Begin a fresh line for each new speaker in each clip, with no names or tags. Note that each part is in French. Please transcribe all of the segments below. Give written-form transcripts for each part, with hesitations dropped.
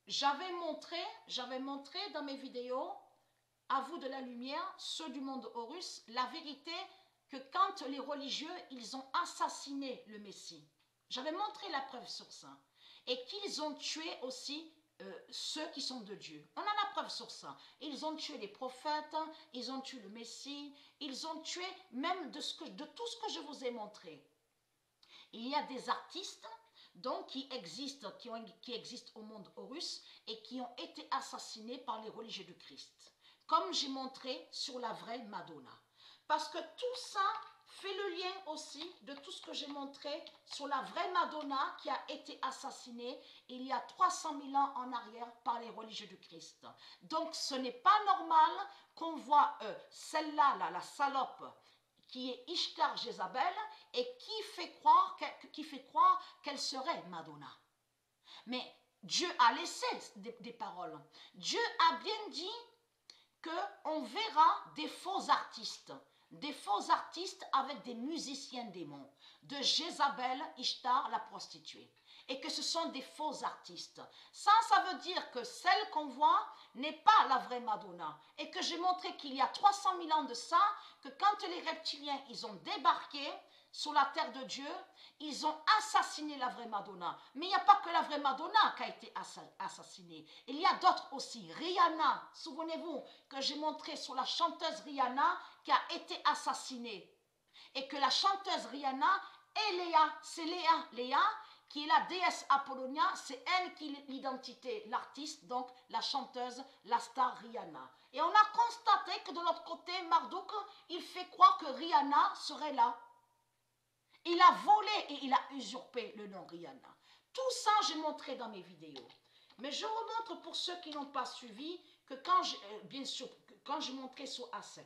j'avais montré dans mes vidéos, à vous de la lumière, ceux du monde Horus, la vérité que quand les religieux, ils ont assassiné le Messie, j'avais montré la preuve sur ça, et qu'ils ont tué aussi ceux qui sont de Dieu. On a la preuve sur ça. Ils ont tué les prophètes, ils ont tué le Messie, ils ont tué même de tout ce que je vous ai montré. Il y a des artistes donc qui existent au monde Horus et qui ont été assassinés par les religieux du Christ, comme j'ai montré sur la vraie Madonna. Parce que tout ça fait le lien aussi de tout ce que j'ai montré sur la vraie Madonna qui a été assassinée il y a 300 000 ans en arrière par les religieux du Christ. Donc ce n'est pas normal qu'on voit celle-là, la salope, qui est Ishtar Jézabel et qui fait croire qu'elle serait Madonna. Mais Dieu a laissé des paroles. Dieu a bien dit qu'on verra des faux artistes avec des musiciens démons, de Jézabel, Ishtar, la prostituée, et que ce sont des faux artistes. Ça veut dire que celle qu'on voit n'est pas la vraie Madonna, et que j'ai montré qu'il y a 300 000 ans de ça, que quand les reptiliens, ils ont débarqué sur la terre de Dieu, ils ont assassiné la vraie Madonna. Mais il n'y a pas que la vraie Madonna qui a été assassinée. Il y a d'autres aussi. Rihanna, souvenez-vous que j'ai montré sur la chanteuse Rihanna qui a été assassinée. Et que la chanteuse Rihanna est Léa. C'est Léa qui est la déesse Apollonia. C'est elle qui est l'identité, l'artiste, donc la chanteuse, la star Rihanna. Et on a constaté que de l'autre côté, Marduk, il fait croire que Rihanna serait là. Il a volé et il a usurpé le nom Rihanna. Tout ça, j'ai montré dans mes vidéos. Mais je remontre pour ceux qui n'ont pas suivi que bien sûr, quand j'ai montré sur A7.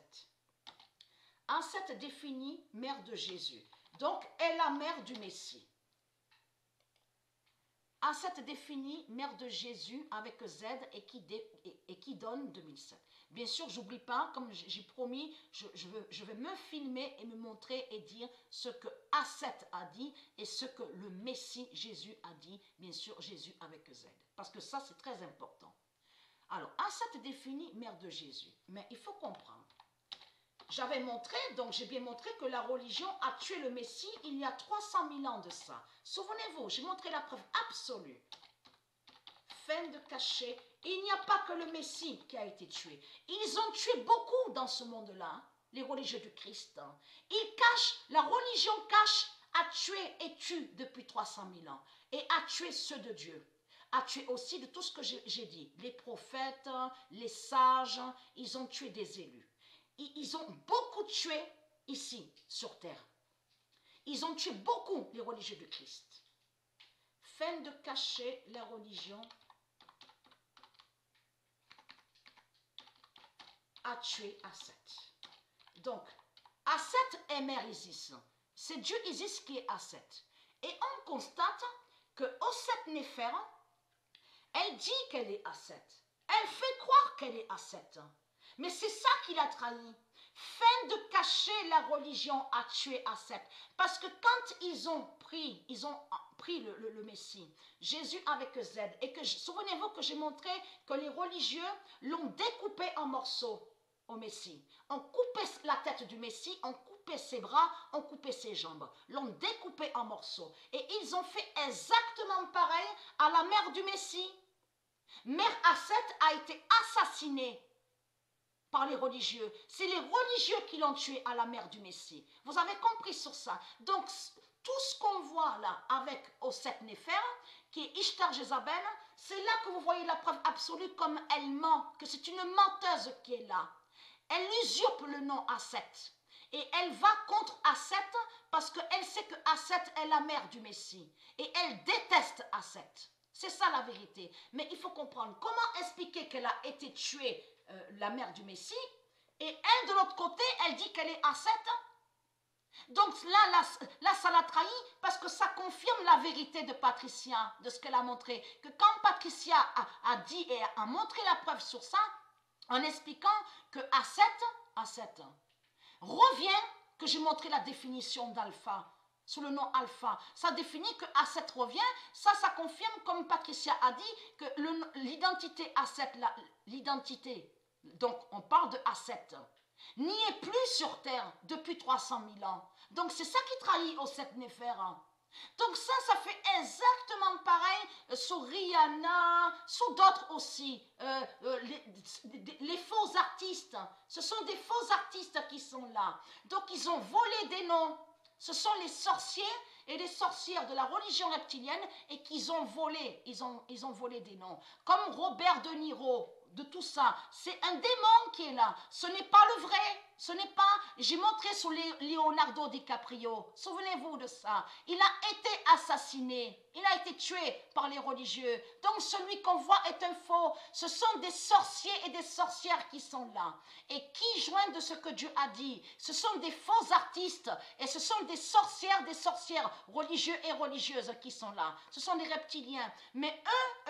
A7 définit mère de Jésus. Donc, est la mère du Messie. A7 définit mère de Jésus avec Z et qui donne 2007. Bien sûr, j'oublie pas, comme j'ai promis, je vais me filmer et me montrer et dire ce que A7 a dit et ce que le Messie Jésus a dit, bien sûr, Jésus avec Z. Parce que ça, c'est très important. Alors, A7 définit mère de Jésus. Mais il faut comprendre. J'avais montré, donc j'ai bien montré que la religion a tué le Messie il y a 300 000 ans de ça. Souvenez-vous, j'ai montré la preuve absolue. Fin de cacher, il n'y a pas que le Messie qui a été tué. Ils ont tué beaucoup dans ce monde-là, les religieux du Christ. Ils cachent, la religion cache, a tué et tue depuis 300 000 ans. Et a tué ceux de Dieu. A tué aussi de tout ce que j'ai dit. Les prophètes, les sages, ils ont tué des élus. Ils ont beaucoup tué ici, sur terre. Ils ont tué beaucoup les religieux du Christ. Fin de cacher la religion a tué A7. Donc, A7 est mère Isis. C'est Dieu Isis qui est A7. Et on constate que O7 Néfer, elle dit qu'elle est A7. Elle fait croire qu'elle est A7. Mais c'est ça qu'il a trahi. Fin de cacher la religion a tué A7. Parce que quand ils ont pris le Messie, Jésus avec Z, et que souvenez-vous que j'ai montré que les religieux l'ont découpé en morceaux au Messie. On coupait la tête du Messie, on coupait ses bras, on coupait ses jambes. L'ont découpé en morceaux. Et ils ont fait exactement pareil à la mère du Messie. Mère A7 a été assassinée par les religieux. C'est les religieux qui l'ont tué à la mère du Messie. Vous avez compris sur ça. Donc, tout ce qu'on voit là avec O7 Néfer, qui est Ishtar Jézabel, c'est là que vous voyez la preuve absolue comme elle ment, que c'est une menteuse qui est là. Elle usurpe le nom A7. Et elle va contre A7 parce qu'elle sait que A7 est la mère du Messie. Et elle déteste A7. C'est ça la vérité. Mais il faut comprendre comment expliquer qu'elle a été tuée, la mère du Messie, et elle, de l'autre côté, elle dit qu'elle est A7. Donc là, ça l'a trahi parce que ça confirme la vérité de Patricia, de ce qu'elle a montré. Que quand Patricia a dit et a montré la preuve sur ça, en expliquant que A7 revient, que j'ai montré la définition d'alpha, sous le nom alpha, ça définit que A7 revient, ça confirme, comme Patricia a dit, que l'identité Aset, l'identité, donc on parle de Aset, n'y est plus sur terre depuis 300 000 ans. Donc c'est ça qui trahit Osset Néfer. Donc ça fait exactement pareil sur Rihanna, sur d'autres aussi. Les faux artistes, ce sont des faux artistes qui sont là. Donc ils ont volé des noms. Ce sont les sorciers et les sorcières de la religion reptilienne et qu'ils ont volé, ils ont volé des noms. Comme Robert De Niro, de tout ça. C'est un démon qui est là. Ce n'est pas le vrai. Ce n'est pas... J'ai montré sur Leonardo DiCaprio. Souvenez-vous de ça. Il a été assassiné. Il a été tué par les religieux. Donc celui qu'on voit est un faux. Ce sont des sorciers et des sorcières qui sont là. Et qui joignent de ce que Dieu a dit. Ce sont des faux artistes. Et ce sont des sorcières religieux et religieuses qui sont là. Ce sont des reptiliens. Mais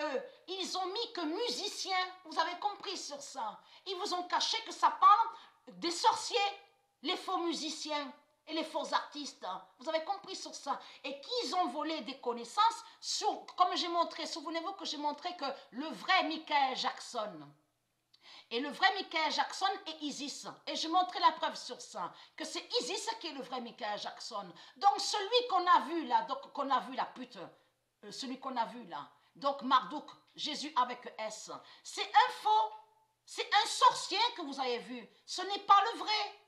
eux, ils ont mis que musiciens. Vous avez compris sur ça. Ils vous ont caché que ça parle des sorciers, les faux musiciens et les faux artistes. Vous avez compris sur ça. Et qu'ils ont volé des connaissances sur, comme j'ai montré, souvenez-vous que j'ai montré que le vrai Michael Jackson et le vrai Michael Jackson est Isis. Et je montrais la preuve sur ça, que c'est Isis qui est le vrai Michael Jackson. Donc celui qu'on a vu là, donc qu'on a vu la pute, celui qu'on a vu là, donc Marduk, Jésus avec S, c'est un faux. C'est un sorcier que vous avez vu. Ce n'est pas le vrai.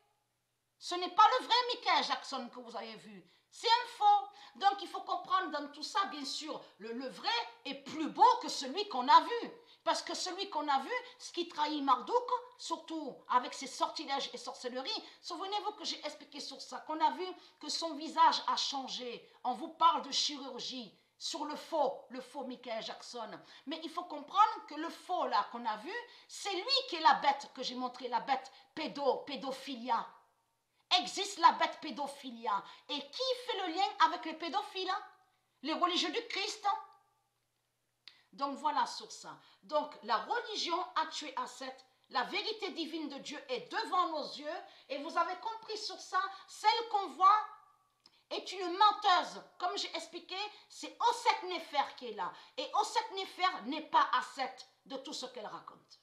Ce n'est pas le vrai Michael Jackson que vous avez vu. C'est un faux. Donc il faut comprendre dans tout ça, bien sûr, le vrai est plus beau que celui qu'on a vu. Parce que celui qu'on a vu, ce qui trahit Marduk, surtout avec ses sortilèges et sorcelleries, souvenez-vous que j'ai expliqué sur ça, qu'on a vu que son visage a changé. On vous parle de chirurgie. Sur le faux Michael Jackson. Mais il faut comprendre que le faux là qu'on a vu, c'est lui qui est la bête que j'ai montré, la bête pédophilia. Existe la bête pédophilia. Et qui fait le lien avec les pédophiles? Les religieux du Christ. Donc voilà sur ça. Donc la religion a tué Aset. La vérité divine de Dieu est devant nos yeux. Et vous avez compris sur ça, celle qu'on voit est une menteuse. Comme j'ai expliqué, c'est Osset Néfer qui est là. Et Osset Néfer n'est pas Aset de tout ce qu'elle raconte.